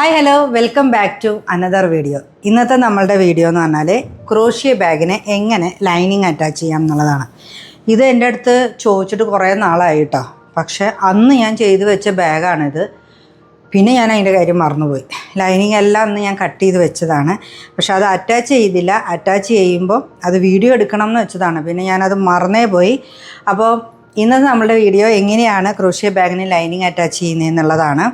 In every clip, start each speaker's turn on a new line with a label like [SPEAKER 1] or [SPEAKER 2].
[SPEAKER 1] Hi hello welcome back to another video. ഇന്നത്തെ നമ്മളുടെ video എന്ന് പറഞ്ഞാൽ ക്രോഷ്യ ബാഗിനെ എങ്ങനെ ലൈനിങ് അറ്റാച്ച് ചെയ്യാം എന്നുള്ളതാണ്. ഇത് എൻ്റെ അടുത്ത് ചോദിച്ചിട്ട് കുറേ നാളായിട്ടോ, പക്ഷേ അന്ന് ഞാൻ ചെയ്ത് വെച്ച ബാഗാണിത്. പിന്നെ ഞാൻ അതിൻ്റെ കാര്യം മറന്നുപോയി. ലൈനിങ് എല്ലാം അന്ന് ഞാൻ കട്ട് ചെയ്ത് വെച്ചതാണ്, പക്ഷെ അത് അറ്റാച്ച് ചെയ്തില്ല. അറ്റാച്ച് ചെയ്യുമ്പോൾ അത് വീഡിയോ എടുക്കണം എന്ന് വെച്ചതാണ്, പിന്നെ ഞാനത് മറന്നേ പോയി. അപ്പോൾ ഇന്നത്തെ നമ്മളുടെ വീഡിയോ എങ്ങനെയാണ് ക്രോഷ്യ ബാഗിന് ലൈനിങ് അറ്റാച്ച് ചെയ്യുന്നതെന്നുള്ളതാണ്.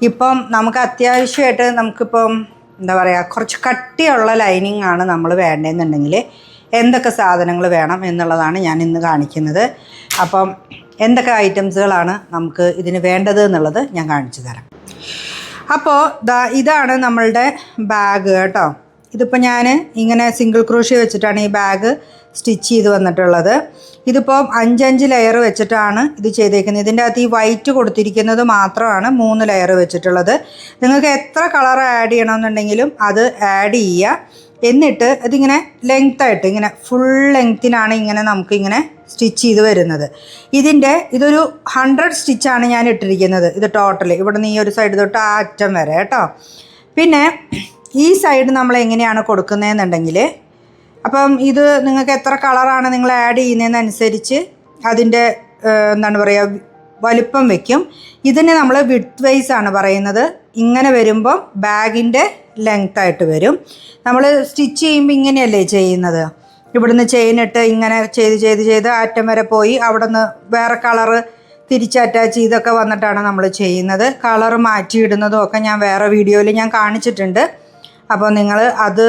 [SPEAKER 1] ഇപ്പം നമുക്ക് അത്യാവശ്യമായിട്ട് നമുക്കിപ്പം എന്താ പറയുക, കുറച്ച് കട്ടിയുള്ള ലൈനിങ് ആണ് നമ്മൾ വേണ്ടതെന്നുണ്ടെങ്കിൽ എന്തൊക്കെ സാധനങ്ങൾ വേണം എന്നുള്ളതാണ് ഞാൻ ഇന്ന് കാണിക്കുന്നത്. അപ്പം എന്തൊക്കെ ഐറ്റംസുകളാണ് നമുക്ക് ഇതിന് വേണ്ടത് എന്നുള്ളത് ഞാൻ കാണിച്ചു തരാം. അപ്പോൾ ഇതാണ് നമ്മളുടെ ബാഗ് കേട്ടോ. ഇതിപ്പോൾ ഞാൻ ഇങ്ങനെ സിംഗിൾ ക്രോഷ്യ വെച്ചിട്ടാണ് ഈ ബാഗ് സ്റ്റിച്ച് ചെയ്ത് വന്നിട്ടുള്ളത്. ഇതിപ്പോൾ 5 ലെയർ വെച്ചിട്ടാണ് ഇത് ചെയ്തേക്കുന്നത്. ഇതിൻ്റെ അകത്ത് ഈ വൈറ്റ് കൊടുത്തിരിക്കുന്നത് മാത്രമാണ് 3 ലെയർ വെച്ചിട്ടുള്ളത്. നിങ്ങൾക്ക് എത്ര കളർ ആഡ് ചെയ്യണമെന്നുണ്ടെങ്കിലും അത് ആഡ് ചെയ്യുക. എന്നിട്ട് ഇതിങ്ങനെ ലെങ്ത്തായിട്ട് ഇങ്ങനെ ഫുൾ ലെങ്ത്തിനാണ് ഇങ്ങനെ നമുക്കിങ്ങനെ സ്റ്റിച്ച് ചെയ്ത് വരുന്നത്. ഇതൊരു 100 സ്റ്റിച്ചാണ് ഞാൻ ഇട്ടിരിക്കുന്നത്. ഇത് ടോട്ടൽ ഇവിടെ നിന്ന് ഈ ഒരു സൈഡ് തൊട്ട് ആ അറ്റം വരെ കേട്ടോ. പിന്നെ ഈ സൈഡ് നമ്മൾ എങ്ങനെയാണ് കൊടുക്കുന്നതെന്നുണ്ടെങ്കിൽ, അപ്പം ഇത് നിങ്ങൾക്ക് എത്ര കളറാണ് നിങ്ങൾ ആഡ് ചെയ്യുന്നതെന്നനുസരിച്ച് അതിൻ്റെ എന്താണ് പറയുക വലിപ്പം വയ്ക്കും. ഇതിന് നമ്മൾ വിഡ്ത്ത് വൈസ് ആണ് പറയുന്നത്. ഇങ്ങനെ വരുമ്പോൾ ബാഗിൻ്റെ ലെങ്ത്തായിട്ട് വരും. നമ്മൾ സ്റ്റിച്ച് ചെയ്യുമ്പോൾ ഇങ്ങനെയല്ലേ ചെയ്യുന്നത്. ഇവിടുന്ന് ചെയിനിട്ട് ഇങ്ങനെ ചെയ്ത് അറ്റം വരെ പോയി അവിടെ നിന്ന് വേറെ കളറ് തിരിച്ച് അറ്റാച്ച് ചെയ്തൊക്കെ വന്നിട്ടാണ് നമ്മൾ ചെയ്യുന്നത്. കളറ് മാറ്റിയിടുന്നതും ഒക്കെ ഞാൻ വേറെ വീഡിയോയിൽ ഞാൻ കാണിച്ചിട്ടുണ്ട്. അപ്പോൾ നിങ്ങൾ അത്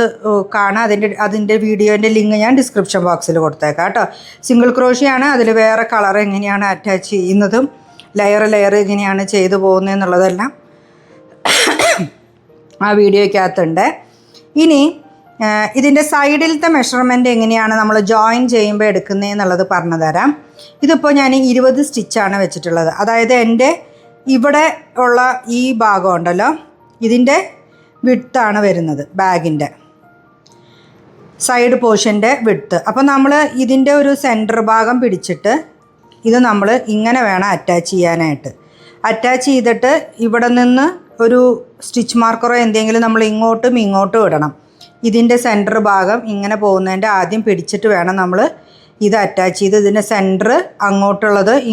[SPEAKER 1] കാണാം. അതിൻ്റെ വീഡിയോൻ്റെ ലിങ്ക് ഞാൻ ഡിസ്ക്രിപ്ഷൻ ബോക്സിൽ കൊടുത്തേക്കാം കേട്ടോ. സിംഗിൾ ക്രോഷ്യാണ്, അതിൽ വേറെ കളർ എങ്ങനെയാണ് അറ്റാച്ച് ചെയ്യുന്നതും ലെയർ എങ്ങനെയാണ് ചെയ്തു പോകുന്നതെന്നുള്ളതെല്ലാം ആ വീഡിയോയ്ക്കകത്തുണ്ട്. ഇനി ഇതിൻ്റെ സൈഡിലത്തെ മെഷർമെൻറ്റ് എങ്ങനെയാണ് നമ്മൾ ജോയിൻ ചെയ്യുമ്പോൾ എടുക്കുന്നതെന്നുള്ളത് പറഞ്ഞു തരാം. ഇതിപ്പോൾ ഞാൻ 20 സ്റ്റിച്ചാണ് വെച്ചിട്ടുള്ളത്. അതായത് എൻ്റെ ഇവിടെ ഉള്ള ഈ ഭാഗം ഉണ്ടല്ലോ, ഇതിൻ്റെ വിഡ്ത്താണ് വരുന്നത്, ബാഗിൻ്റെ സൈഡ് പോർഷൻ്റെ വിഡ്ത്ത്. അപ്പോൾ നമ്മൾ ഇതിൻ്റെ ഒരു സെൻറ്റർ ഭാഗം പിടിച്ചിട്ട് ഇത് നമ്മൾ ഇങ്ങനെ വേണം അറ്റാച്ച് ചെയ്യാനായിട്ട്. അറ്റാച്ച് ചെയ്തിട്ട് ഇവിടെ നിന്ന് ഒരു സ്റ്റിച്ച് മാർക്കറോ എന്തെങ്കിലും നമ്മൾ ഇങ്ങോട്ടും ഇടണം. ഇതിൻ്റെ സെൻറ്റർ ഭാഗം ഇങ്ങനെ പോകുന്നതിൻ്റെ ആദ്യം പിടിച്ചിട്ട് വേണം നമ്മൾ ഇത് അറ്റാച്ച് ചെയ്ത് ഇതിൻ്റെ സെൻറ്റർ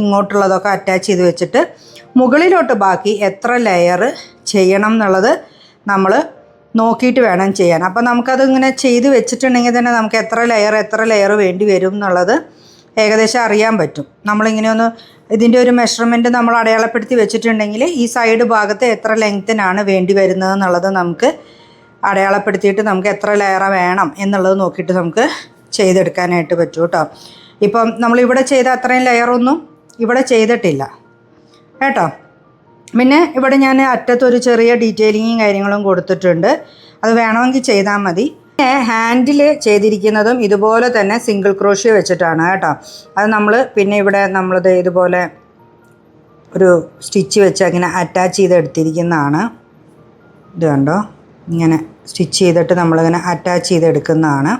[SPEAKER 1] ഇങ്ങോട്ടുള്ളതൊക്കെ അറ്റാച്ച് ചെയ്ത് വെച്ചിട്ട് മുകളിലോട്ട് ബാക്കി എത്ര ലെയർ ചെയ്യണം എന്നുള്ളത് നമ്മൾ നോക്കിയിട്ട് വേണം ചെയ്യാൻ. അപ്പോൾ നമുക്കത് ഇങ്ങനെ ചെയ്ത് വെച്ചിട്ടുണ്ടെങ്കിൽ തന്നെ നമുക്ക് എത്ര ലെയർ വേണ്ടി വരും എന്നുള്ളത് ഏകദേശം അറിയാൻ പറ്റും. നമ്മളിങ്ങനെ ഇതിൻ്റെ ഒരു മെഷർമെൻറ്റ് നമ്മൾ അടയാളപ്പെടുത്തി വെച്ചിട്ടുണ്ടെങ്കിൽ ഈ സൈഡ് ഭാഗത്ത് എത്ര ലെങ്ത്തിനാണ് വേണ്ടി വരുന്നത് എന്നുള്ളത് നമുക്ക് അടയാളപ്പെടുത്തിയിട്ട് നമുക്ക് എത്ര ലെയർ വേണം എന്നുള്ളത് നോക്കിയിട്ട് നമുക്ക് ചെയ്തെടുക്കാനായിട്ട് പറ്റും കേട്ടോ. ഇപ്പം നമ്മളിവിടെ ചെയ്ത അത്രയും ലെയറൊന്നും ഇവിടെ ചെയ്തിട്ടില്ല കേട്ടോ. പിന്നെ ഇവിടെ ഞാൻ അറ്റത്തൊരു ചെറിയ ഡീറ്റെയിലിങ്ങും കാര്യങ്ങളും കൊടുത്തിട്ടുണ്ട്. അത് വേണമെങ്കിൽ ചെയ്താൽ മതി. പിന്നെ ഹാൻഡിൽ ചെയ്തിരിക്കുന്നതും ഇതുപോലെ തന്നെ സിംഗിൾ ക്രോഷ്യ വെച്ചിട്ടാണ് കേട്ടോ. അത് നമ്മൾ പിന്നെ ഇവിടെ നമ്മളിത് ഇതുപോലെ ഒരു സ്റ്റിച്ച് വെച്ച് അങ്ങനെ അറ്റാച്ച് ചെയ്തെടുത്തിരിക്കുന്നതാണ്. ഇത് കണ്ടോ, ഇങ്ങനെ സ്റ്റിച്ച് ചെയ്തിട്ട് നമ്മളിങ്ങനെ അറ്റാച്ച് ചെയ്തെടുക്കുന്നതാണ്.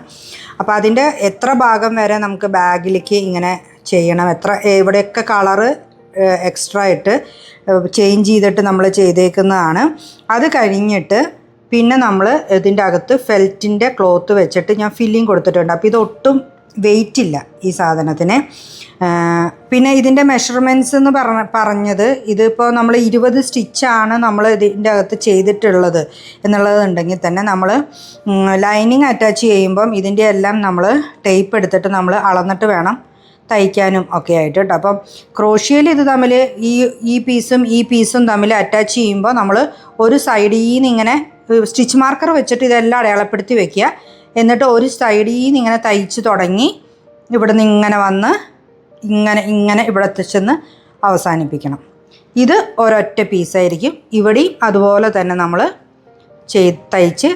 [SPEAKER 1] അപ്പോൾ അതിൻ്റെ എത്ര ഭാഗം വരെ നമുക്ക് ബാഗിലേക്ക് ഇങ്ങനെ ചെയ്യണം, ഇവിടെയൊക്കെ കളറ് എക്സ്ട്രാ ഇട്ട് ചേഞ്ച് ചെയ്തിട്ട് നമ്മൾ ചെയ്തേക്കുന്നതാണ്. അത് കഴിഞ്ഞിട്ട് പിന്നെ നമ്മൾ ഇതിൻ്റെ അകത്ത് ഫെൽറ്റിൻ്റെ ക്ലോത്ത് വെച്ചിട്ട് ഞാൻ ഫില്ലിങ് കൊടുത്തിട്ടുണ്ട്. അപ്പോൾ ഇതൊട്ടും വെയിറ്റ് ഇല്ല ഈ സാധനത്തിന്. പിന്നെ ഇതിൻ്റെ മെഷർമെൻറ്റ്സ് എന്ന് പറഞ്ഞത് ഇതിപ്പോൾ നമ്മൾ 20 സ്റ്റിച്ചാണ് നമ്മൾ ഇതിൻ്റെ അകത്ത് ചെയ്തിട്ടുള്ളത് എന്നുള്ളതുണ്ടെങ്കിൽ തന്നെ നമ്മൾ ലൈനിങ് അറ്റാച്ച് ചെയ്യുമ്പം ഇതിൻ്റെ എല്ലാം നമ്മൾ ടേപ്പ് എടുത്തിട്ട് നമ്മൾ അളന്നിട്ട് വേണം തയ്ക്കാനും ഒക്കെ ആയിട്ട് കേട്ടോ. അപ്പം ക്രോഷ്യയിൽ ഇത് തമ്മിൽ ഈ പീസും തമ്മിൽ അറ്റാച്ച് ചെയ്യുമ്പോൾ നമ്മൾ ഒരു സൈഡിൽ നിന്ന് ഇങ്ങനെ സ്റ്റിച്ച് മാർക്കർ വെച്ചിട്ട് ഇതെല്ലാം അടയാളപ്പെടുത്തി വെക്കുക. എന്നിട്ട് ഒരു സൈഡിൽ നിന്ന് ഇങ്ങനെ തയ്ച്ച് തുടങ്ങി ഇവിടെ നിന്ന് ഇങ്ങനെ വന്ന് ഇങ്ങനെ ഇവിടെ എത്തിച്ചെന്ന് അവസാനിപ്പിക്കണം. ഇത് ഒരൊറ്റ പീസായിരിക്കും. ഇവിടെയും അതുപോലെ തന്നെ നമ്മൾ തയ്ച്ച്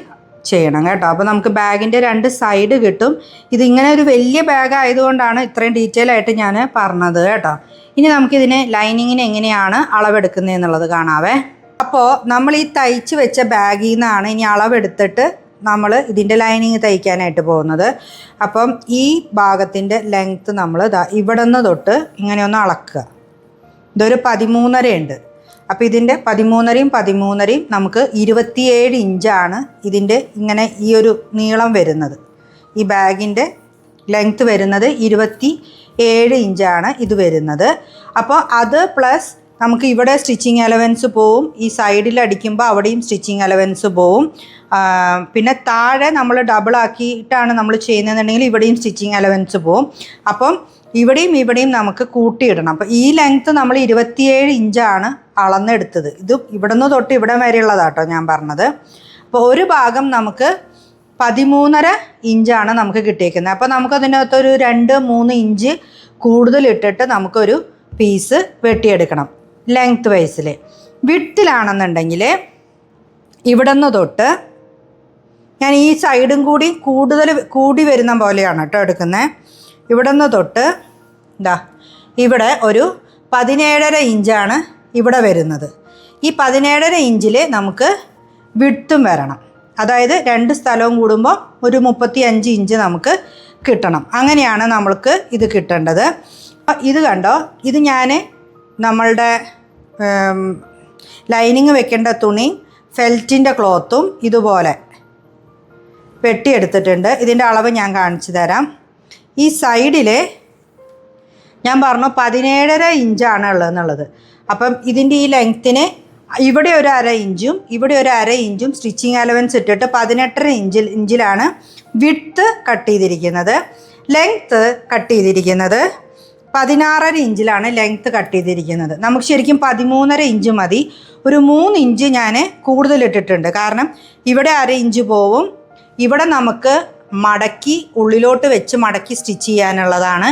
[SPEAKER 1] ചെയ്യണം കേട്ടോ. അപ്പോൾ നമുക്ക് ബാഗിൻ്റെ 2 സൈഡ് കിട്ടും. ഇതിങ്ങനെ ഒരു വലിയ ബാഗ് ആയതുകൊണ്ടാണ് ഇത്രയും ഡീറ്റെയിൽ ആയിട്ട് ഞാൻ പറഞ്ഞത് കേട്ടോ. ഇനി നമുക്കിതിന് ലൈനിങ്ങിന് എങ്ങനെയാണ് അളവെടുക്കുന്നത് എന്നുള്ളത് കാണാവേ. അപ്പോൾ നമ്മൾ ഈ തയ്ച്ച് വെച്ച ബാഗിൽ നിന്നാണ് ഇനി അളവെടുത്തിട്ട് നമ്മൾ ഇതിൻ്റെ ലൈനിങ് തയ്ക്കാനായിട്ട് പോകുന്നത്. അപ്പം ഈ ഭാഗത്തിൻ്റെ ലെങ്ത്ത് നമ്മൾ ഇവിടെ നിന്ന് തൊട്ട് ഇങ്ങനെ ഒന്ന് അളക്കുക. ഇതൊരു 13.5 ഉണ്ട്. അപ്പോൾ ഇതിൻ്റെ 13യും 13യും നമുക്ക് 27 ഇഞ്ചാണ് ഇതിൻ്റെ ഇങ്ങനെ ഈ ഒരു നീളം വരുന്നത്. ഈ ബാഗിൻ്റെ ലെങ്ത്ത് വരുന്നത് 27 ഇഞ്ചാണ് ഇത് വരുന്നത്. അപ്പോൾ അത് പ്ലസ് നമുക്ക് ഇവിടെ സ്റ്റിച്ചിങ് അലവൻസ് പോവും, ഈ സൈഡിൽ അടിക്കുമ്പോൾ അവിടെയും സ്റ്റിച്ചിങ് അലവൻസ് പോവും. പിന്നെ താഴെ നമ്മൾ ഡബിൾ ആക്കിയിട്ടാണ് നമ്മൾ ചെയ്യുന്നതെന്നുണ്ടെങ്കിൽ ഇവിടെയും സ്റ്റിച്ചിങ് അലവൻസ് പോവും. അപ്പം ഇവിടെയും നമുക്ക് കൂട്ടിയിടണം. അപ്പോൾ ഈ ലെങ്ത്ത് നമ്മൾ 27 ഇഞ്ചാണ് അളന്നെടുത്തത്. ഇത് ഇവിടെ നിന്ന് തൊട്ട് ഇവിടെ വരെയുള്ളതാട്ടോ ഞാൻ പറഞ്ഞത്. അപ്പോൾ ഒരു ഭാഗം നമുക്ക് 13.5 ഇഞ്ചാണ് നമുക്ക് കിട്ടിയേക്കുന്നത്. അപ്പോൾ നമുക്കതിനകത്തൊരു 2-3 ഇഞ്ച് കൂടുതലിട്ടിട്ട് നമുക്കൊരു പീസ് വെട്ടിയെടുക്കണം ലെങ്ത്ത് വൈസിൽ. വിഡ്ത്തിലാണെന്നുണ്ടെങ്കിൽ ഇവിടെ നിന്ന് തൊട്ട് ഞാൻ ഈ സൈഡും കൂടി കൂടി വരുന്ന പോലെയാണ് കേട്ടോ എടുക്കുന്നത്. ഇവിടെ നിന്ന് തൊട്ട് ഇവിടെ ഒരു 17.5 ഇഞ്ചാണ് ഇവിടെ വരുന്നത്. ഈ 17.5 ഇഞ്ചിൽ നമുക്ക് വിഡ്ത്തും വരണം. അതായത് 2 സ്ഥലവും കൂടുമ്പോൾ ഒരു 35 ഇഞ്ച് നമുക്ക് കിട്ടണം. അങ്ങനെയാണ് നമ്മൾക്ക് ഇത് കിട്ടേണ്ടത്. ഇത് കണ്ടോ, ഇത് ഞാൻ നമ്മളുടെ ലൈനിങ് വെക്കേണ്ട തുണി ഫെൽറ്റിൻ്റെ ക്ലോത്തും ഇതുപോലെ വെട്ടിയെടുത്തിട്ടുണ്ട്. ഇതിൻ്റെ അളവ് ഞാൻ കാണിച്ചു തരാം. ഈ സൈഡിൽ ഞാൻ പറഞ്ഞു 17.5 ഇഞ്ചാണ് ഉള്ളതെന്നുള്ളത്. അപ്പം ഇതിൻ്റെ ഈ ലെങ്ത്തിന് ഇവിടെ ഒരു 1/2 ഇഞ്ചും ഇവിടെ ഒരു 1/2 ഇഞ്ചും സ്റ്റിച്ചിങ് അലവൻസ് ഇട്ടിട്ട് 18.5 ഇഞ്ചിലാണ് വിഡ്ത്ത് കട്ട് ചെയ്തിരിക്കുന്നത്. ലെങ്ത്ത് കട്ട് ചെയ്തിരിക്കുന്നത് 16.5 ഇഞ്ചിലാണ് ലെങ്ത്ത് കട്ട് ചെയ്തിരിക്കുന്നത്. നമുക്ക് ശരിക്കും 13.5 ഇഞ്ച് മതി. ഒരു 3 ഇഞ്ച് ഞാൻ കൂടുതലിട്ടിട്ടുണ്ട്. കാരണം ഇവിടെ 1/2 ഇഞ്ച് പോവും. ഇവിടെ നമുക്ക് മടക്കി ഉള്ളിലോട്ട് വെച്ച് മടക്കി സ്റ്റിച്ച് ചെയ്യാനുള്ളതാണ്.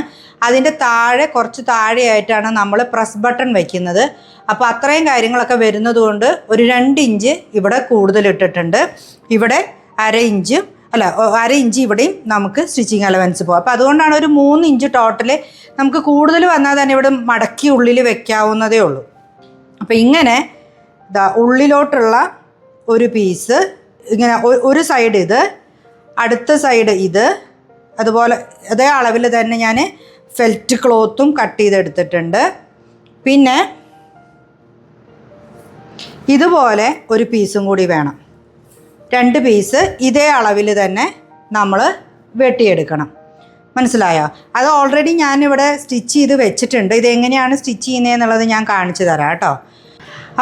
[SPEAKER 1] അതിൻ്റെ താഴെ കുറച്ച് താഴെയായിട്ടാണ് നമ്മൾ പ്രസ് ബട്ടൺ വയ്ക്കുന്നത്. അപ്പോൾ അത്രയും കാര്യങ്ങളൊക്കെ വരുന്നത് കൊണ്ട് ഒരു 2 ഇഞ്ച് ഇവിടെ കൂടുതലിട്ടിട്ടുണ്ട്. ഇവിടെ 1/2 ഇഞ്ച് ഇവിടെയും നമുക്ക് സ്റ്റിച്ചിങ് അലവൻസ് പോകും. അപ്പോൾ അതുകൊണ്ടാണ് ഒരു 3 ഇഞ്ച് ടോട്ടൽ നമുക്ക് കൂടുതൽ വന്നാൽ തന്നെ ഇവിടെ മടക്കി ഉള്ളിൽ വെക്കാവുന്നതേ ഉള്ളൂ. അപ്പോൾ ഇങ്ങനെ ഉള്ളിലോട്ടുള്ള ഒരു പീസ് ഇങ്ങനെ ഒരു സൈഡ് ഇത്, അടുത്ത സൈഡ് ഇത്, അതുപോലെ അതേ അളവിൽ തന്നെ ഞാൻ ഫെൽറ്റ് ക്ലോത്തും കട്ട് ചെയ്തെടുത്തിട്ടുണ്ട്. പിന്നെ ഇതുപോലെ ഒരു പീസും കൂടി വേണം. 2 പീസ് ഇതേ അളവിൽ തന്നെ നമ്മൾ വെട്ടിയെടുക്കണം. മനസ്സിലായോ? അത് ഓൾറെഡി ഞാനിവിടെ സ്റ്റിച്ച് ചെയ്ത് വെച്ചിട്ടുണ്ട്. ഇതെങ്ങനെയാണ് സ്റ്റിച്ച് ചെയ്യുന്നതെന്നുള്ളത് ഞാൻ കാണിച്ചു തരാം കേട്ടോ.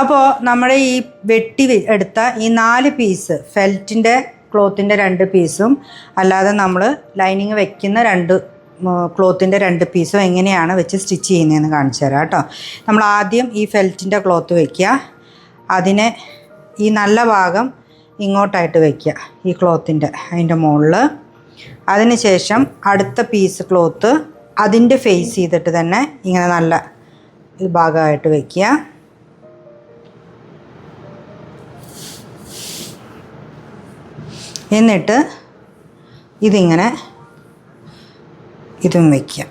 [SPEAKER 1] അപ്പോൾ നമ്മുടെ ഈ വെട്ടി എടുത്ത ഈ 4 പീസ് ഫെൽറ്റിൻ്റെ ക്ലോത്തിൻ്റെ 2 പീസും അല്ലാതെ നമ്മൾ ലൈനിങ് വെക്കുന്ന 2 ക്ലോത്തിൻ്റെ 2 പീസും എങ്ങനെയാണ് വെച്ച് സ്റ്റിച്ച് ചെയ്യുന്നതെന്ന് കാണിച്ചു തരാം കേട്ടോ. നമ്മൾ ആദ്യം ഈ ഫെൽറ്റിൻ്റെ ക്ലോത്ത് വയ്ക്കുക. അതിനെ ഈ നല്ല ഭാഗം ഇങ്ങോട്ടായിട്ട് വയ്ക്കുക, ഈ ക്ലോത്തിൻ്റെ അതിൻ്റെ മുകളിൽ. അതിന് ശേഷം അടുത്ത പീസ് ക്ലോത്ത് അതിൻ്റെ ഫേസ് ചെയ്തിട്ട് തന്നെ ഇങ്ങനെ നല്ല ഭാഗമായിട്ട് വയ്ക്കുക. എന്നിട്ട് ഇതിങ്ങനെ ഇതും വയ്ക്കുക.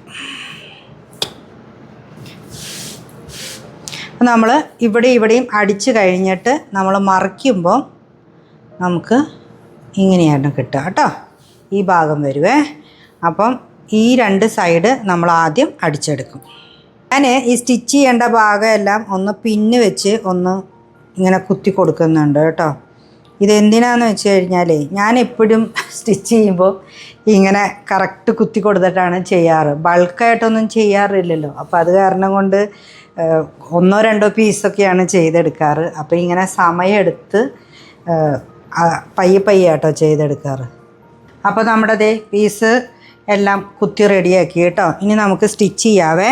[SPEAKER 1] നമ്മൾ ഇവിടെയും അടിച്ച് കഴിഞ്ഞിട്ട് നമ്മൾ മറിക്കുമ്പോൾ നമുക്ക് ഇങ്ങനെയാണ് കിട്ടുക കേട്ടോ. ഈ ഭാഗം വരുവേ. അപ്പം ഈ 2 സൈഡ് നമ്മൾ ആദ്യം അടിച്ചെടുക്കും. ഞാൻ ഈ സ്റ്റിച്ച് ചെയ്യേണ്ട ഭാഗമെല്ലാം ഒന്ന് പിന്ന് വെച്ച് ഒന്ന് ഇങ്ങനെ കുത്തി കൊടുക്കുന്നുണ്ട് കേട്ടോ. ഇതെന്തിനാന്ന് വെച്ച് കഴിഞ്ഞാൽ ഞാൻ എപ്പോഴും സ്റ്റിച്ച് ചെയ്യുമ്പോൾ ഇങ്ങനെ കറക്റ്റ് കുത്തി കൊടുത്തിട്ടാണ് ചെയ്യാറ്. ബൾക്കായിട്ടൊന്നും ചെയ്യാറില്ലല്ലോ. അപ്പോൾ അത് കാരണം കൊണ്ട് 1-2 പീസൊക്കെയാണ് ചെയ്തെടുക്കാറ്. അപ്പോൾ ഇങ്ങനെ സമയമെടുത്ത് പയ്യെ കേട്ടോ ചെയ്തെടുക്കാറ്. അപ്പോൾ നമ്മുടെ പീസ് എല്ലാം കുത്തി റെഡിയാക്കി കേട്ടോ. ഇനി നമുക്ക് സ്റ്റിച്ച് ചെയ്യാവേ.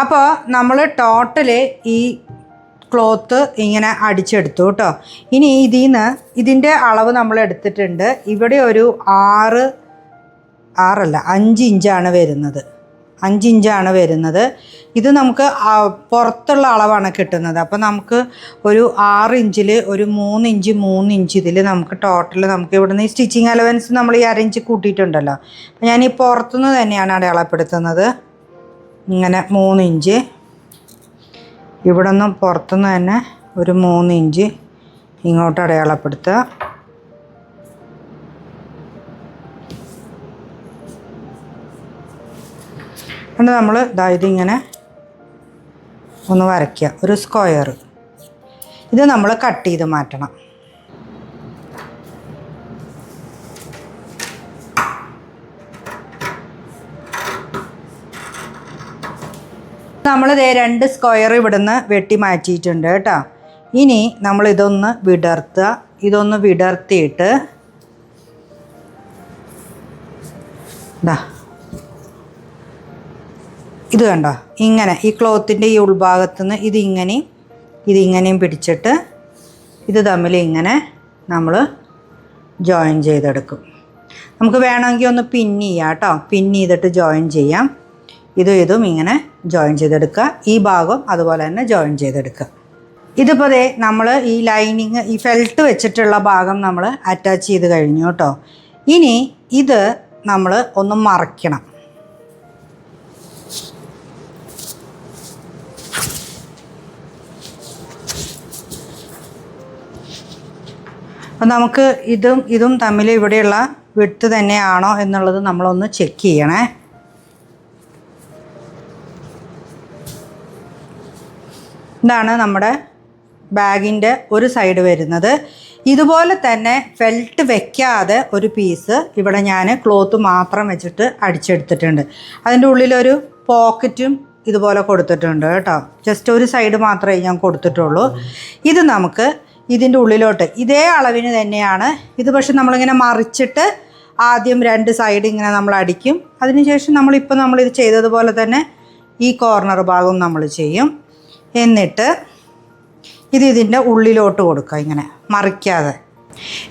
[SPEAKER 1] അപ്പോൾ നമ്മൾ ടോട്ടല് ഈ ക്ലോത്ത് ഇങ്ങനെ അടിച്ചെടുത്തു കേട്ടോ. ഇനി ഇതിൻ്റെ അളവ് നമ്മൾ എടുത്തിട്ടുണ്ട്. ഇവിടെ ഒരു 5 ഇഞ്ചാണ് വരുന്നത്. 5 ഇഞ്ചാണ് വരുന്നത്. ഇത് നമുക്ക് പുറത്തുള്ള അളവാണ് കിട്ടുന്നത്. അപ്പോൾ നമുക്ക് ഒരു 6 ഇഞ്ചിൽ ഒരു 3 ഇഞ്ച് ഇതിൽ നമുക്ക് ടോട്ടൽ നമുക്ക് ഇവിടുന്ന് ഈ സ്റ്റിച്ചിങ് അലവൻസ് നമ്മൾ ഈ 1/2 ഇഞ്ച് കൂട്ടിയിട്ടുണ്ടല്ലോ. അപ്പോൾ ഞാൻ ഈ പുറത്തുനിന്ന് തന്നെയാണ് അടയാളപ്പെടുത്തുന്നത്. ഇങ്ങനെ 3 ഇഞ്ച് ഇവിടെ നിന്നും പുറത്തുനിന്ന് തന്നെ ഒരു 3 ഇഞ്ച് ഇങ്ങോട്ട് അടയാളപ്പെടുത്തുക. എന്നിട്ട് നമ്മൾ ഇതിങ്ങനെ ഒന്ന് വരയ്ക്കുക, ഒരു സ്ക്വയർ. ഇത് നമ്മൾ കട്ട് ചെയ്ത് മാറ്റണം. നമ്മളിത് 2 സ്ക്വയർ ഇവിടുന്ന് വെട്ടി മാറ്റിയിട്ടുണ്ട് കേട്ടോ. ഇനി നമ്മളിതൊന്ന് വിടർത്തുക. ഇതൊന്ന് വിടർത്തിയിട്ട് ഇത് കണ്ടോ, ഇങ്ങനെ ഈ ക്ലോത്തിൻ്റെ ഈ ഉൾഭാഗത്തു നിന്ന് ഇതിങ്ങനെയും പിടിച്ചിട്ട് ഇത് തമ്മിൽ ഇങ്ങനെ നമ്മൾ ജോയിൻ ചെയ്തെടുക്കും. നമുക്ക് വേണമെങ്കിൽ ഒന്ന് പിൻ ചെയ്യാം കേട്ടോ. പിൻ ചെയ്തിട്ട് ജോയിൻ ചെയ്യാം. ഇതും ഇങ്ങനെ ജോയിൻ ചെയ്തെടുക്കുക. ഈ ഭാഗം അതുപോലെ തന്നെ ജോയിൻ ചെയ്തെടുക്കുക. ഇതിപ്പോൾ നമ്മൾ ഈ ലൈനിങ്, ഈ ഫെൽറ്റ് വെച്ചിട്ടുള്ള ഭാഗം നമ്മൾ അറ്റാച്ച് ചെയ്ത് കഴിഞ്ഞു കേട്ടോ. ഇനി ഇത് നമ്മൾ ഒന്ന് മറയ്ക്കണം. അപ്പം നമുക്ക് ഇതും തമ്മിൽ ഇവിടെയുള്ള വിഡ്ത്ത് തന്നെയാണോ എന്നുള്ളത് നമ്മളൊന്ന് ചെക്ക് ചെയ്യണേ. ഇതാണ് നമ്മുടെ ബാഗിൻ്റെ ഒരു സൈഡ് വരുന്നത്. ഇതുപോലെ തന്നെ ഫെൽറ്റ് വെക്കാതെ ഒരു പീസ് ഇവിടെ ഞാൻ ക്ലോത്ത് മാത്രം വെച്ചിട്ട് അടിച്ചെടുത്തിട്ടുണ്ട്. അതിൻ്റെ ഉള്ളിലൊരു പോക്കറ്റും ഇതുപോലെ കൊടുത്തിട്ടുണ്ട് കേട്ടോ. ജസ്റ്റ് ഒരു സൈഡ് മാത്രമേ ഞാൻ കൊടുത്തിട്ടുള്ളൂ. ഇത് നമുക്ക് ഇതിൻ്റെ ഉള്ളിലോട്ട് ഇതേ അളവിന് തന്നെയാണ് ഇത്. പക്ഷെ നമ്മളിങ്ങനെ മറിച്ചിട്ട് ആദ്യം 2 സൈഡ് ഇങ്ങനെ നമ്മൾ അടിക്കും. അതിനുശേഷം നമ്മളിത് ചെയ്തതുപോലെ തന്നെ ഈ കോർണർ ഭാഗം നമ്മൾ ചെയ്യും. എന്നിട്ട് ഇതിൻ്റെ ഉള്ളിലോട്ട് കൊടുക്കുക, ഇങ്ങനെ മറിക്കാതെ.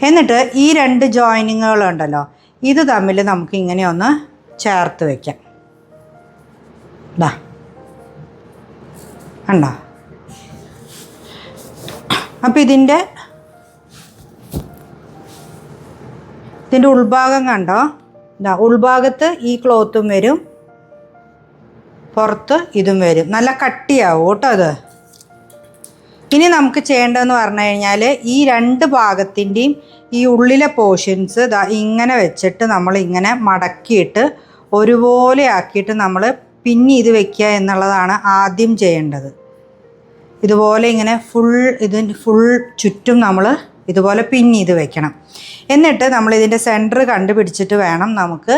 [SPEAKER 1] എന്നിട്ട് ഈ 2 ജോയിനിങ്ങുകളുണ്ടല്ലോ, ഇത് തമ്മിൽ നമുക്ക് ഇങ്ങനെ ഒന്ന് ചേർത്ത് വയ്ക്കാം. കണ്ടോ? അപ്പോൾ ഇതിൻ്റെ ഉൾഭാഗം കണ്ടോ? ഉൾഭാഗത്ത് ഈ ക്ലോത്തും വരും, പുറത്ത് ഇതും വരും. നല്ല കട്ടിയാവും കേട്ടോ അത്. ഇനി നമുക്ക് ചെയ്യേണ്ടതെന്ന് പറഞ്ഞു കഴിഞ്ഞാൽ ഈ 2 ഭാഗത്തിൻ്റെയും ഈ ഉള്ളിലെ പോർഷൻസ് ഇങ്ങനെ വെച്ചിട്ട് നമ്മളിങ്ങനെ മടക്കിയിട്ട് ഒരുപോലെ ആക്കിയിട്ട് നമ്മൾ പിന്നി ഇത് വെക്കുക എന്നുള്ളതാണ് ആദ്യം ചെയ്യേണ്ടത്. ഇതുപോലെ ഇങ്ങനെ ഫുൾ ചുറ്റും നമ്മൾ ഇതുപോലെ പിന്നി ഇത് വെക്കണം. എന്നിട്ട് നമ്മളിതിൻ്റെ സെൻറ്റർ കണ്ടുപിടിച്ചിട്ട് വേണം നമുക്ക്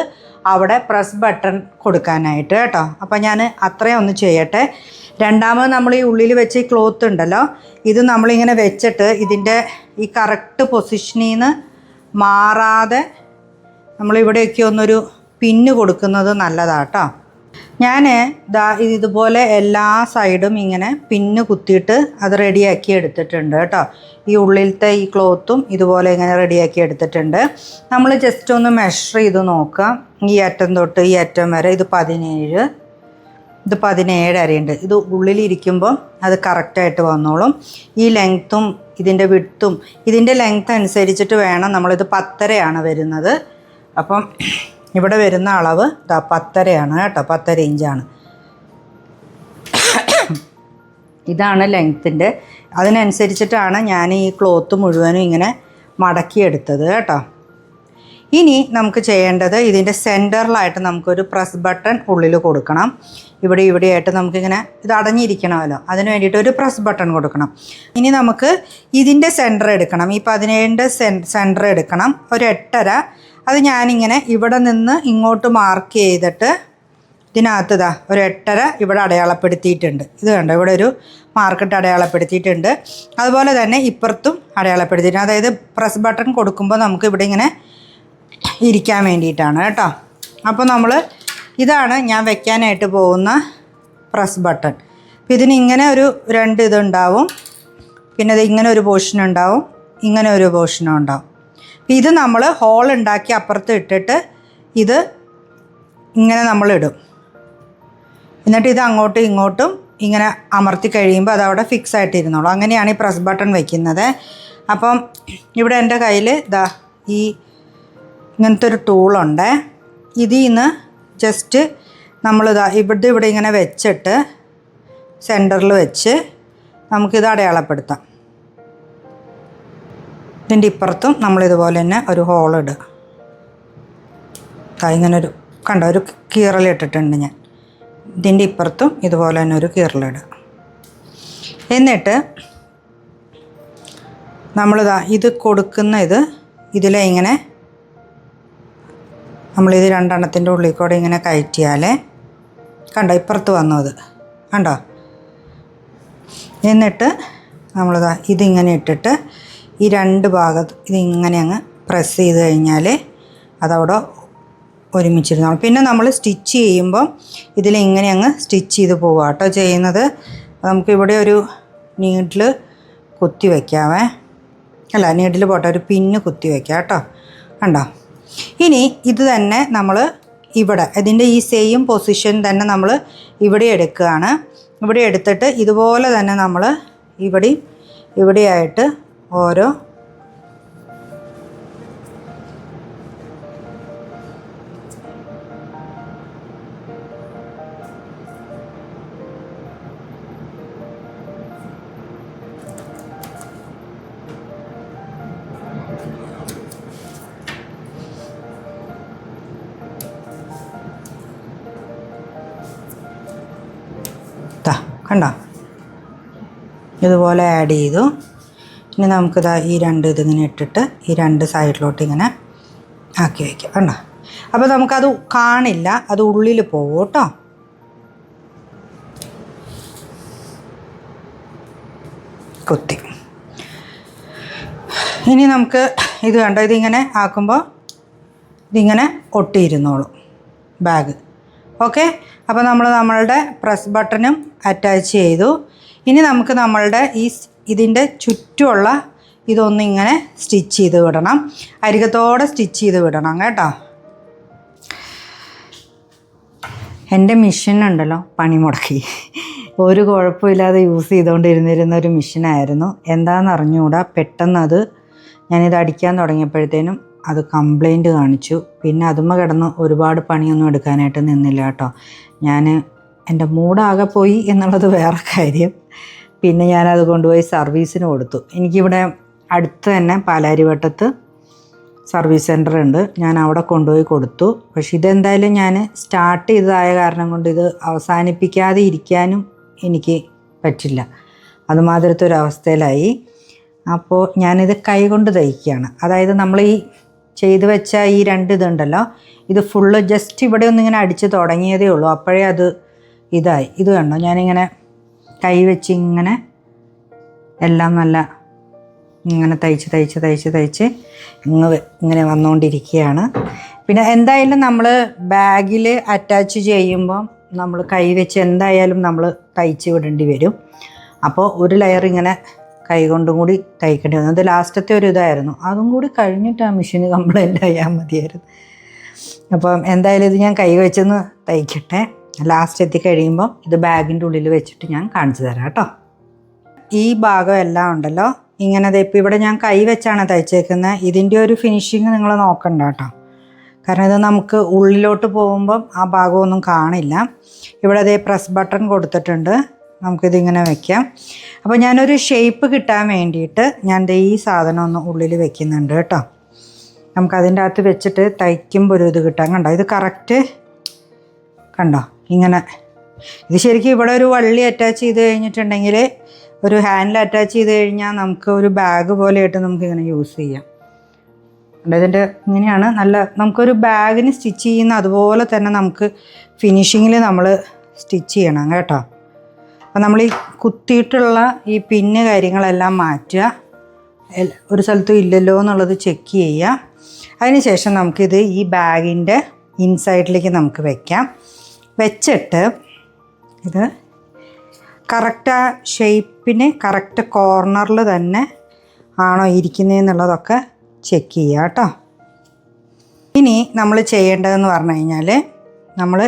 [SPEAKER 1] അവിടെ പ്രസ് ബട്ടൺ കൊടുക്കാനായിട്ട് കേട്ടോ. അപ്പം ഞാൻ അത്രയും ഒന്ന് ചെയ്യട്ടെ. രണ്ടാമത് നമ്മൾ ഈ ഉള്ളിൽ വെച്ച ഈ ക്ലോത്ത് ഉണ്ടല്ലോ, ഇത് നമ്മളിങ്ങനെ വെച്ചിട്ട് ഇതിൻ്റെ ഈ കറക്റ്റ് പൊസിഷനിൽ നിന്ന് മാറാതെ നമ്മളിവിടെയൊക്കെ ഒന്നൊരു പിന്ന് കൊടുക്കുന്നത് നല്ലതാണ് കേട്ടോ. ഞാൻ ഇതുപോലെ എല്ലാ സൈഡും ഇങ്ങനെ പിന്ന് കുത്തിയിട്ട് അത് റെഡിയാക്കി എടുത്തിട്ടുണ്ട് കേട്ടോ. ഈ ഉള്ളിലത്തെ ഈ ക്ലോത്തും ഇതുപോലെ ഇങ്ങനെ റെഡിയാക്കി എടുത്തിട്ടുണ്ട്. നമ്മൾ ജസ്റ്റ് ഒന്ന് മെഷർ ചെയ്ത് നോക്കാം. ഈ അറ്റം തൊട്ട് ഈ അറ്റം വരെ ഇത് 17 അരയുണ്ട്. ഇത് ഉള്ളിലിരിക്കുമ്പോൾ അത് കറക്റ്റായിട്ട് വന്നോളും. ഈ ലെങ്ത്തും ഇതിൻ്റെ വിഡ്ത്തും ഇതിൻ്റെ ലെങ്ത്ത് അനുസരിച്ചിട്ട് വേണം. നമ്മളിത് 10.5 വരുന്നത്. അപ്പം ഇവിടെ വരുന്ന അളവ് 10.5 കേട്ടോ. 10.5 ഇഞ്ചാണ്. ഇതാണ് ലെങ്ത്തിൻ്റെ. അതിനനുസരിച്ചിട്ടാണ് ഞാൻ ഈ ക്ലോത്ത് മുഴുവനും ഇങ്ങനെ മടക്കിയെടുത്തത് കേട്ടോ. ഇനി നമുക്ക് ചെയ്യേണ്ടത് ഇതിൻ്റെ സെൻറ്ററിലായിട്ട് നമുക്കൊരു പ്രസ് ബട്ടൺ ഉള്ളിൽ കൊടുക്കണം. ഇവിടെയായിട്ട് നമുക്കിങ്ങനെ ഇത് അടഞ്ഞിരിക്കണമല്ലോ, അതിന് വേണ്ടിയിട്ട് ഒരു പ്രസ് ബട്ടൺ കൊടുക്കണം. ഇനി നമുക്ക് ഇതിൻ്റെ സെൻറ്റർ എടുക്കണം. ഈ 17ൻ്റെ സെൻറ്റർ എടുക്കണം. ഒരു 8.5 അത് ഞാനിങ്ങനെ ഇവിടെ നിന്ന് ഇങ്ങോട്ട് മാർക്ക് ചെയ്തിട്ട് ഇതിനകത്ത് ഒരു 8.5 ഇവിടെ അടയാളപ്പെടുത്തിയിട്ടുണ്ട്. ഇത് കണ്ടോ, ഇവിടെ ഒരു മാർക്കിട്ട് അടയാളപ്പെടുത്തിയിട്ടുണ്ട്. അതുപോലെ തന്നെ ഇപ്പുറത്തും അടയാളപ്പെടുത്തിയിട്ടുണ്ട്. അതായത് പ്രസ് ബട്ടൺ കൊടുക്കുമ്പോൾ നമുക്ക് ഇവിടെ ഇങ്ങനെ ഇരിക്കാൻ വേണ്ടിയിട്ടാണ് കേട്ടോ. അപ്പോൾ ഇതാണ് ഞാൻ വെക്കാനായിട്ട് പോകുന്ന പ്രസ് ബട്ടൺ. അപ്പോൾ ഇതിനിങ്ങനെ ഒരു 2 ഇതുണ്ടാവും. പിന്നെ ഇത് ഇങ്ങനെ ഒരു പോർഷൻ ഉണ്ടാവും, ഇങ്ങനെ ഒരു പോർഷനും ഉണ്ടാവും. ഇത് നമ്മൾ ഹോൾ ഉണ്ടാക്കി അപ്പുറത്ത് ഇട്ടിട്ട് ഇത് ഇങ്ങനെ നമ്മളിടും. എന്നിട്ട് ഇത് അങ്ങോട്ടും ഇങ്ങോട്ടും ഇങ്ങനെ അമർത്തി കഴിയുമ്പോൾ അതവിടെ ഫിക്സ് ആയിട്ടിരുന്നോളൂ. അങ്ങനെയാണ് ഈ പ്രസ് ബട്ടൺ വയ്ക്കുന്നത്. അപ്പം ഇവിടെ എൻ്റെ കയ്യിൽ ഈ ഇങ്ങനത്തെ ഒരു ടൂളുണ്ട്. ഇതിൽ നിന്ന് ജസ്റ്റ് ഇവിടെ ഇങ്ങനെ വെച്ചിട്ട് സെൻറ്ററിൽ വെച്ച് നമുക്കിത് അടയാളപ്പെടുത്താം. ഇതിൻ്റെ ഇപ്പുറത്തും നമ്മളിതുപോലെ തന്നെ ഒരു ഹോൾ ഇടുക. ഇങ്ങനെ ഒരു കണ്ടോ, ഒരു കീറലിട്ടിട്ടുണ്ട് ഞാൻ. ഇതിൻ്റെ ഇപ്പുറത്തും ഇതുപോലെ തന്നെ ഒരു കീറലിടുക. എന്നിട്ട് നമ്മളിതാ ഇത് കൊടുക്കുന്ന ഇതിലെ ഇങ്ങനെ നമ്മളിത് രണ്ടെണ്ണത്തിൻ്റെ ഉള്ളിൽ കൂടെ ഇങ്ങനെ കയറ്റിയാൽ കണ്ടോ ഇപ്പുറത്ത് വന്നു അത് കണ്ടോ. എന്നിട്ട് നമ്മളിതാ ഇതിങ്ങനെ ഇട്ടിട്ട് ഈ രണ്ട് ഭാഗത്ത് ഇതിങ്ങനെ അങ്ങ് പ്രസ് ചെയ്ത് കഴിഞ്ഞാൽ അതവിടെ ഒരുമിച്ചിരുന്നോളും. പിന്നെ നമ്മൾ സ്റ്റിച്ച് ചെയ്യുമ്പം ഇതിലിങ്ങനെ അങ്ങ് സ്റ്റിച്ച് ചെയ്ത് പോവുക കേട്ടോ ചെയ്യുന്നത്. നമുക്കിവിടെ ഒരു നീഡിൽ കുത്തി വയ്ക്കാവേ, അല്ല നീഡിൽ പോട്ടെ, ഒരു പിന്ന് കുത്തി വയ്ക്കാം കേട്ടോ. കണ്ടോ. ഇനി ഇത് തന്നെ നമ്മൾ ഇവിടെ ഇതിൻ്റെ ഈ സെയിം പൊസിഷൻ തന്നെ നമ്മൾ ഇവിടെ എടുക്കുകയാണ്. ഇവിടെ എടുത്തിട്ട് ഇതുപോലെ തന്നെ നമ്മൾ ഇവിടെയായിട്ട് ഓരോ കണ്ടോ ഇതുപോലെ ആഡ് ചെയ്തു. ഇനി നമുക്കിതാ ഈ രണ്ട് ഇതിങ്ങനെ ഇട്ടിട്ട് ഈ രണ്ട് സൈഡിലോട്ട് ഇങ്ങനെ ആക്കി വയ്ക്കാം. കണ്ടോ. അപ്പോൾ നമുക്കത് കാണില്ല, അത് ഉള്ളിൽ പോകും കേട്ടോ. കുത്തി. ഇനി നമുക്ക് ഇത് കണ്ടോ, ഇതിങ്ങനെ ആക്കുമ്പോൾ ഇതിങ്ങനെ ഒട്ടിയിരുന്നോളും ബാഗ്. ഓക്കെ. അപ്പോൾ നമ്മളുടെ പ്രസ് ബട്ടണും അറ്റാച്ച് ചെയ്തു. ഇനി നമുക്ക് നമ്മളുടെ ഇതിൻ്റെ ചുറ്റുമുള്ള ഇതൊന്നും ഇങ്ങനെ സ്റ്റിച്ച് ചെയ്ത് വിടണം. അരികത്തോടെ സ്റ്റിച്ച് ചെയ്ത് വിടണം കേട്ടോ. എൻ്റെ മെഷീൻ ഉണ്ടല്ലോ പണി മുടക്കി, ഒരു കുഴപ്പമില്ലാതെ യൂസ് ചെയ്തുകൊണ്ടിരുന്നിരുന്ന ഒരു മെഷീനായിരുന്നു. എന്താണെന്ന് അറിഞ്ഞുകൂടാ, പെട്ടെന്ന് ഞാനിത് അടിക്കാൻ തുടങ്ങിയപ്പോഴത്തേനും അത് കംപ്ലൈൻറ്റ് കാണിച്ചു. പിന്നെ അതുമ്മ കിടന്ന് ഒരുപാട് പണിയൊന്നും എടുക്കാനായിട്ട് നിന്നില്ല കേട്ടോ. എൻ്റെ മൂടാകെ പോയി എന്നുള്ളത് വേറെ കാര്യം. പിന്നെ ഞാനത് കൊണ്ടുപോയി സർവീസിന് കൊടുത്തു. എനിക്കിവിടെ അടുത്ത് തന്നെ പാലാരിവട്ടത്ത് സർവീസ് സെൻറ്റർ ഉണ്ട്, ഞാൻ അവിടെ കൊണ്ടുപോയി കൊടുത്തു. പക്ഷെ ഇതെന്തായാലും ഞാൻ സ്റ്റാർട്ട് ചെയ്തതായ കാരണം കൊണ്ട് ഇത് അവസാനിപ്പിക്കാതെ ഇരിക്കാനും എനിക്ക് പറ്റില്ല, അതുമാതിരത്തെ ഒരു അവസ്ഥയിലായി. അപ്പോൾ ഞാനിത് കൈകൊണ്ട് തയ്ക്കുകയാണ്. അതായത് നമ്മൾ ഈ ചെയ്ത് വെച്ച ഈ രണ്ട് ഇതുണ്ടല്ലോ, ഇത് ഫുള്ള് ജസ്റ്റ് ഇവിടെ ഒന്നിങ്ങനെ അടിച്ച് തുടങ്ങിയതേ ഉള്ളൂ, അപ്പോഴേ അത് ഇതായി. ഇത് കണ്ടോ, ഞാനിങ്ങനെ കൈ വെച്ച് ഇങ്ങനെ എല്ലാം നല്ല ഇങ്ങനെ തയ്ച്ച് ഇങ്ങനെ വന്നുകൊണ്ടിരിക്കുകയാണ്. പിന്നെ എന്തായാലും നമ്മൾ ബാഗിൽ അറ്റാച്ച് ചെയ്യുമ്പം നമ്മൾ കൈ വെച്ച് എന്തായാലും നമ്മൾ തയ്ച്ച് വിടേണ്ടി വരും. അപ്പോൾ ഒരു ലെയർ ഇങ്ങനെ കൈ കൊണ്ടും കൂടി തയ്ക്കേണ്ടി വന്നു. അത് ലാസ്റ്റത്തെ ഒരു ഇതായിരുന്നു. അതും കൂടി കഴിഞ്ഞിട്ട് ആ മെഷീൻ കംപ്ലൈൻ്റ് ആയാൽ മതിയായിരുന്നു. അപ്പം എന്തായാലും ഇത് ഞാൻ കൈ വെച്ചൊന്ന് തയ്ക്കട്ടെ. ലാസ്റ്റ് എത്തിക്കഴിയുമ്പം ഇത് ബാഗിൻ്റെ ഉള്ളിൽ വെച്ചിട്ട് ഞാൻ കാണിച്ചു തരാം കേട്ടോ. ഈ ഭാഗം എല്ലാം ഉണ്ടല്ലോ ഇങ്ങനെ ഇപ്പം ഇവിടെ ഞാൻ കൈ വെച്ചാണ് തയ്ച്ചേക്കുന്നത്. ഇതിൻ്റെ ഒരു ഫിനിഷിങ് നിങ്ങൾ നോക്കണ്ട കേട്ടോ, കാരണം ഇത് നമുക്ക് ഉള്ളിലോട്ട് പോകുമ്പം ആ ഭാഗമൊന്നും കാണില്ല. ഇവിടെ പ്രസ് ബട്ടൺ കൊടുത്തിട്ടുണ്ട്, നമുക്കിതിങ്ങനെ വയ്ക്കാം. അപ്പോൾ ഞാനൊരു ഷേപ്പ് കിട്ടാൻ വേണ്ടിയിട്ട് ഞാൻ ഈ സാധനം ഒന്ന് ഉള്ളിൽ വെക്കുന്നുണ്ട് കേട്ടോ. നമുക്കതിൻ്റെ അകത്ത് വെച്ചിട്ട് തയ്ക്കുമ്പോൾ ഒരു ഇത് കിട്ടാൻ. കണ്ടോ, ഇത് കറക്റ്റ് കണ്ടോ ഇങ്ങനെ. ഇത് ശരിക്കും ഇവിടെ ഒരു വള്ളി അറ്റാച്ച് ചെയ്ത് കഴിഞ്ഞിട്ടുണ്ടെങ്കിൽ, ഒരു ഹാൻഡിൽ അറ്റാച്ച് ചെയ്ത് കഴിഞ്ഞാൽ നമുക്ക് ഒരു ബാഗ് പോലെയായിട്ട് നമുക്കിങ്ങനെ യൂസ് ചെയ്യാം. ഇതിൻ്റെ ഇങ്ങനെയാണ് നല്ല, നമുക്കൊരു ബാഗിന് സ്റ്റിച്ച് ചെയ്യുന്ന അതുപോലെ തന്നെ നമുക്ക് ഫിനിഷിങ്ങിൽ നമ്മൾ സ്റ്റിച്ച് ചെയ്യണം കേട്ടോ. അപ്പോൾ നമ്മൾ ഈ കുത്തിയിട്ടുള്ള ഈ പിന്ന് കാര്യങ്ങളെല്ലാം മാറ്റുക, ഒരു സ്ഥലത്തും ഇല്ലല്ലോ എന്നുള്ളത് ചെക്ക് ചെയ്യുക. അതിനുശേഷം നമുക്കിത് ഈ ബാഗിൻ്റെ ഇൻസൈഡിലേക്ക് നമുക്ക് വെക്കാം. വെച്ചിട്ട് ഇത് കറക്റ്റ് ആ ഷേപ്പിന് കറക്റ്റ് കോർണറിൽ തന്നെ ആണോ ഇരിക്കുന്നതെന്നുള്ളതൊക്കെ ചെക്ക് ചെയ്യുക കേട്ടോ. ഇനി നമ്മൾ ചെയ്യേണ്ടതെന്ന് പറഞ്ഞു കഴിഞ്ഞാൽ, നമ്മൾ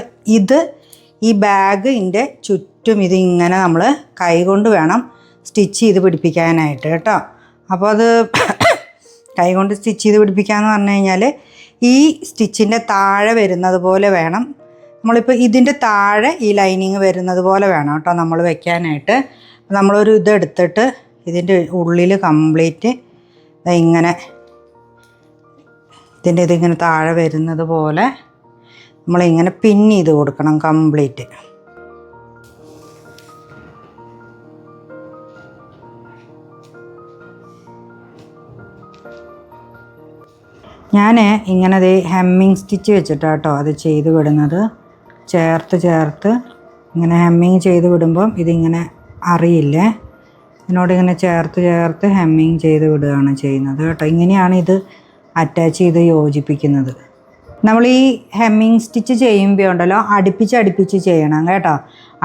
[SPEAKER 1] ഈ ബാഗിൻ്റെ ചുറ്റും ഇതിങ്ങനെ നമ്മൾ കൈ കൊണ്ട് വേണം സ്റ്റിച്ച് ചെയ്ത് പിടിപ്പിക്കാനായിട്ട് കേട്ടോ. അപ്പോൾ അത് കൈ കൊണ്ട് സ്റ്റിച്ച് ചെയ്ത് പിടിപ്പിക്കാമെന്ന് പറഞ്ഞു കഴിഞ്ഞാൽ ഈ സ്റ്റിച്ചിൻ്റെ താഴെ വരുന്നത് പോലെ വേണം, നമ്മളിപ്പോൾ ഇതിൻ്റെ താഴെ ഈ ലൈനിങ് വരുന്നത് പോലെ വേണം കേട്ടോ നമ്മൾ വെക്കാനായിട്ട്. നമ്മളൊരു ഇതെടുത്തിട്ട് ഇതിൻ്റെ ഉള്ളിൽ കംപ്ലീറ്റ് ഇങ്ങനെ ഇതിങ്ങനെ താഴെ വരുന്നത് പോലെ നമ്മളിങ്ങനെ പിൻ ചെയ്ത് കൊടുക്കണം കംപ്ലീറ്റ്. ഞാൻ ഇങ്ങനെ ഹെമ്മിങ് സ്റ്റിച്ച് വെച്ചിട്ടാട്ടോ അത് ചെയ്ത് വിടുന്നത്. ചേർത്ത് ഇങ്ങനെ ഹെമ്മിങ് ചെയ്ത് വിടുമ്പം ഇതിങ്ങനെ അറിയില്ലേ, ഇതിനോടിങ്ങനെ ചേർത്ത് ഹെമ്മിങ് ചെയ്ത് വിടുകയാണ് ചെയ്യുന്നത് കേട്ടോ. ഇങ്ങനെയാണ് ഇത് അറ്റാച്ച് ചെയ്ത് യോജിപ്പിക്കുന്നത്. നമ്മൾ ഈ ഹെമ്മിങ് സ്റ്റിച്ച് ചെയ്യുമ്പോൾ ഉണ്ടല്ലോ അടുപ്പിച്ച് ചെയ്യണം കേട്ടോ.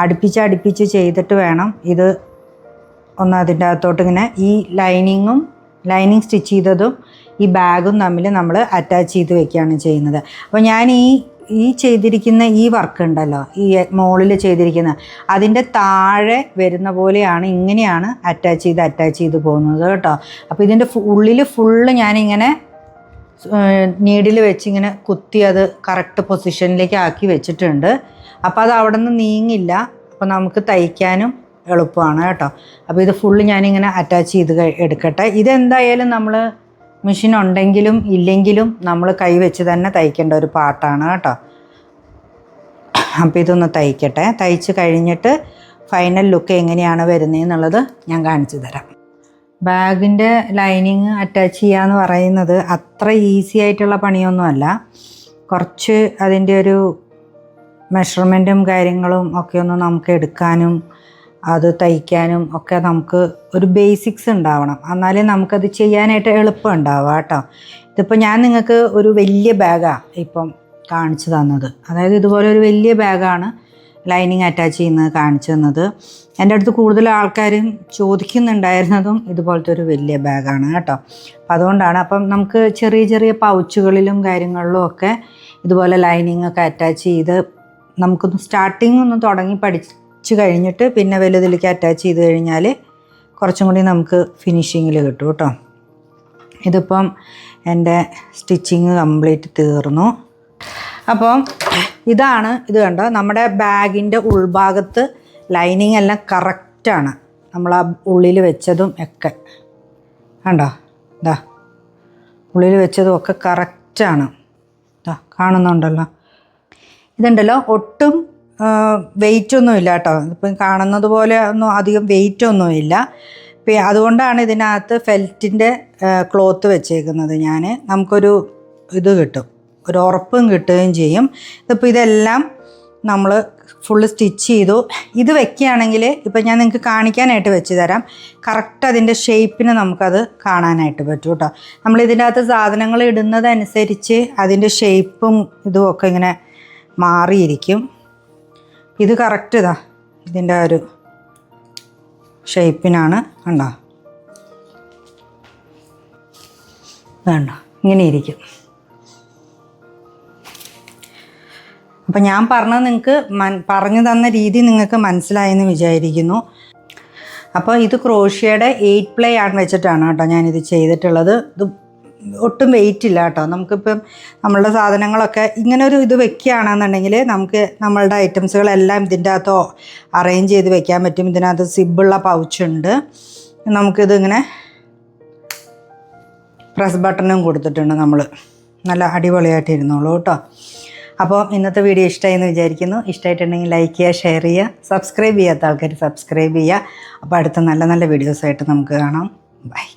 [SPEAKER 1] അടുപ്പിച്ച് ചെയ്തിട്ട് വേണം ഇത് ഒന്ന് അതിൻ്റെ അകത്തോട്ട് ഇങ്ങനെ ഈ ലൈനിങ് സ്റ്റിച്ച് ചെയ്തതും ഈ ബാഗും തമ്മിൽ നമ്മൾ അറ്റാച്ച് ചെയ്ത് വെക്കുകയാണ് ചെയ്യുന്നത്. അപ്പോൾ ഞാൻ ഈ ചെയ്തിരിക്കുന്ന ഈ വർക്ക് ഉണ്ടല്ലോ, ഈ മുകളിൽ ചെയ്തിരിക്കുന്ന അതിൻ്റെ താഴെ വരുന്ന പോലെയാണ്, ഇങ്ങനെയാണ് അറ്റാച്ച് ചെയ്ത് പോകുന്നത് കേട്ടോ. അപ്പോൾ ഇതിൻ്റെ ഉള്ളിൽ ഫുള്ള് ഞാനിങ്ങനെ നീഡിൽ വെച്ച് ഇങ്ങനെ കുത്തി അത് കറക്റ്റ് പൊസിഷനിലേക്ക് ആക്കി വെച്ചിട്ടുണ്ട്. അപ്പോൾ അത് അവിടെ നിന്ന് നീങ്ങില്ല, അപ്പോൾ നമുക്ക് തയ്ക്കാനും എളുപ്പമാണ് കേട്ടോ. അപ്പോൾ ഇത് ഫുള്ള് ഞാനിങ്ങനെ അറ്റാച്ച് ചെയ്ത് എടുക്കട്ടെ. ഇതെന്തായാലും നമ്മൾ മെഷീൻ ഉണ്ടെങ്കിലും ഇല്ലെങ്കിലും നമ്മൾ കൈ വെച്ച് തന്നെ തയ്ക്കേണ്ട ഒരു പാർട്ടാണ് കേട്ടോ. അപ്പോൾ ഇതൊന്ന് തയ്ക്കട്ടെ. തയ്ച്ച് കഴിഞ്ഞിട്ട് ഫൈനൽ ലുക്ക് എങ്ങനെയാണ് വരുന്നതെന്നുള്ളത് ഞാൻ കാണിച്ചു തരാം. ബാഗിൻ്റെ ലൈനിങ് അറ്റാച്ച് ചെയ്യുക എന്ന് പറയുന്നത് അത്ര ഈസി ആയിട്ടുള്ള പണിയൊന്നുമല്ല. കുറച്ച് അതിൻ്റെ ഒരു മെഷർമെൻറ്റും കാര്യങ്ങളും ഒക്കെ ഒന്ന് നമുക്ക് എടുക്കാനും അത് തയ്ക്കാനും ഒക്കെ നമുക്ക് ഒരു ബേസിക്സ് ഉണ്ടാവണം. എന്നാലേ നമുക്കത് ചെയ്യാനായിട്ട് എളുപ്പം ഉണ്ടാവുക കേട്ടോ. ഇതിപ്പോൾ ഞാൻ നിങ്ങൾക്ക് ഒരു വലിയ ബാഗാണ് ഇപ്പം കാണിച്ചു തന്നത്. അതായത് ഇതുപോലെ ഒരു വലിയ ബാഗാണ് ലൈനിങ് അറ്റാച്ച് ചെയ്യുന്നത് കാണിച്ചു തന്നത്. എൻ്റെ അടുത്ത് കൂടുതൽ ആൾക്കാരും ചോദിക്കുന്നുണ്ടായിരുന്നതും ഇതുപോലത്തെ ഒരു വലിയ ബാഗാണ് കേട്ടോ. അപ്പം അതുകൊണ്ടാണ്. അപ്പം നമുക്ക് ചെറിയ പൗച്ചുകളിലും കാര്യങ്ങളിലും ഒക്കെ ഇതുപോലെ ലൈനിങ് ഒക്കെ അറ്റാച്ച് ചെയ്ത് നമുക്കൊന്ന് സ്റ്റാർട്ടിങ് ഒന്ന് തുടങ്ങി പഠിച്ച് കഴിഞ്ഞിട്ട് പിന്നെ വലുതിലേക്ക് അറ്റാച്ച് ചെയ്ത് കഴിഞ്ഞാൽ കുറച്ചും കൂടി നമുക്ക് ഫിനിഷിങ്ങിൽ കിട്ടും കേട്ടോ. ഇതിപ്പം എൻ്റെ സ്റ്റിച്ചിങ് കംപ്ലീറ്റ് തീർന്നു. അപ്പം ഇത് കണ്ടോ, നമ്മുടെ ബാഗിൻ്റെ ഉൾഭാഗത്ത് ലൈനിങ് എല്ലാം കറക്റ്റാണ്. നമ്മൾ ആ ഉള്ളിൽ വെച്ചതും ഒക്കെ കണ്ടോ, ഇതാ ഉള്ളിൽ വെച്ചതും ഒക്കെ കറക്റ്റാണ്. ഇതാ കാണുന്നുണ്ടല്ലോ. ഇതുണ്ടല്ലോ ഒട്ടും വെയിറ്റൊന്നും ഇല്ല കേട്ടോ. ഇപ്പം കാണുന്നത് പോലെ ഒന്നും അധികം വെയിറ്റൊന്നുമില്ല. അതുകൊണ്ടാണ് ഇതിനകത്ത് ഫെൽറ്റിൻ്റെ ക്ലോത്ത് വെച്ചേക്കുന്നത്. നമുക്കൊരു ഇത് കിട്ടും, ഒരു ഉറപ്പും കിട്ടുകയും ചെയ്യും. ഇതിപ്പോൾ ഇതെല്ലാം നമ്മൾ ഫുള്ള് സ്റ്റിച്ച് ചെയ്തു. ഇത് വെക്കുകയാണെങ്കിൽ ഇപ്പം ഞാൻ നിങ്ങൾക്ക് കാണിക്കാനായിട്ട് വെച്ച് തരാം. കറക്റ്റ് അതിൻ്റെ ഷേപ്പിന് നമുക്കത് കാണാനായിട്ട് പറ്റും കേട്ടോ. നമ്മളിതിൻ്റെ അകത്ത് സാധനങ്ങൾ ഇടുന്നതനുസരിച്ച് അതിൻ്റെ ഷേപ്പും ഇതും ഒക്കെ ഇങ്ങനെ മാറിയിരിക്കും. ഇത് കറക്റ്റ് ഇതിൻ്റെ ഒരു ഷേപ്പിനാണ്. കണ്ടോ, വേണ്ട ഇങ്ങനെ ഇരിക്കും. അപ്പം ഞാൻ പറഞ്ഞത് നിങ്ങൾക്ക് പറഞ്ഞു തന്ന രീതി നിങ്ങൾക്ക് മനസ്സിലായെന്ന് വിചാരിക്കുന്നു. അപ്പോൾ ഇത് ക്രോഷ്യയുടെ 8 പ്ലേ ആണ് വെച്ചിട്ടാണ് കേട്ടോ ഞാനിത് ചെയ്തിട്ടുള്ളത്. ഇത് ഒട്ടും വെയിറ്റ് ഇല്ല കേട്ടോ. നമുക്കിപ്പം നമ്മളുടെ സാധനങ്ങളൊക്കെ ഇങ്ങനെ ഒരു ഇത് വെക്കുകയാണെന്നുണ്ടെങ്കിൽ നമുക്ക് നമ്മളുടെ ഐറ്റംസുകളെല്ലാം ഇതിൻ്റെ അകത്തോ അറേഞ്ച് ചെയ്ത് വെക്കാൻ പറ്റും. ഇതിനകത്ത് സിബുള്ള പൗച്ചുണ്ട്. നമുക്കിത് ഇങ്ങനെ പ്രസ് ബട്ടണും കൊടുത്തിട്ടുണ്ട്. നമ്മൾ നല്ല അടിപൊളിയായിട്ട് ഇരുന്നോളൂ കേട്ടോ. അപ്പോൾ ഇന്നത്തെ വീഡിയോ ഇഷ്ടമായി എന്ന് വിചാരിക്കുന്നു. ഇഷ്ടമായിട്ടുണ്ടെങ്കിൽ ലൈക്ക് ചെയ്യുക, ഷെയർ ചെയ്യുക, സബ്സ്ക്രൈബ് ചെയ്യാത്ത ആൾക്കാർ സബ്സ്ക്രൈബ് ചെയ്യുക. അപ്പോൾ അടുത്ത നല്ല വീഡിയോസായിട്ട് നമുക്ക് കാണാം. ബൈ.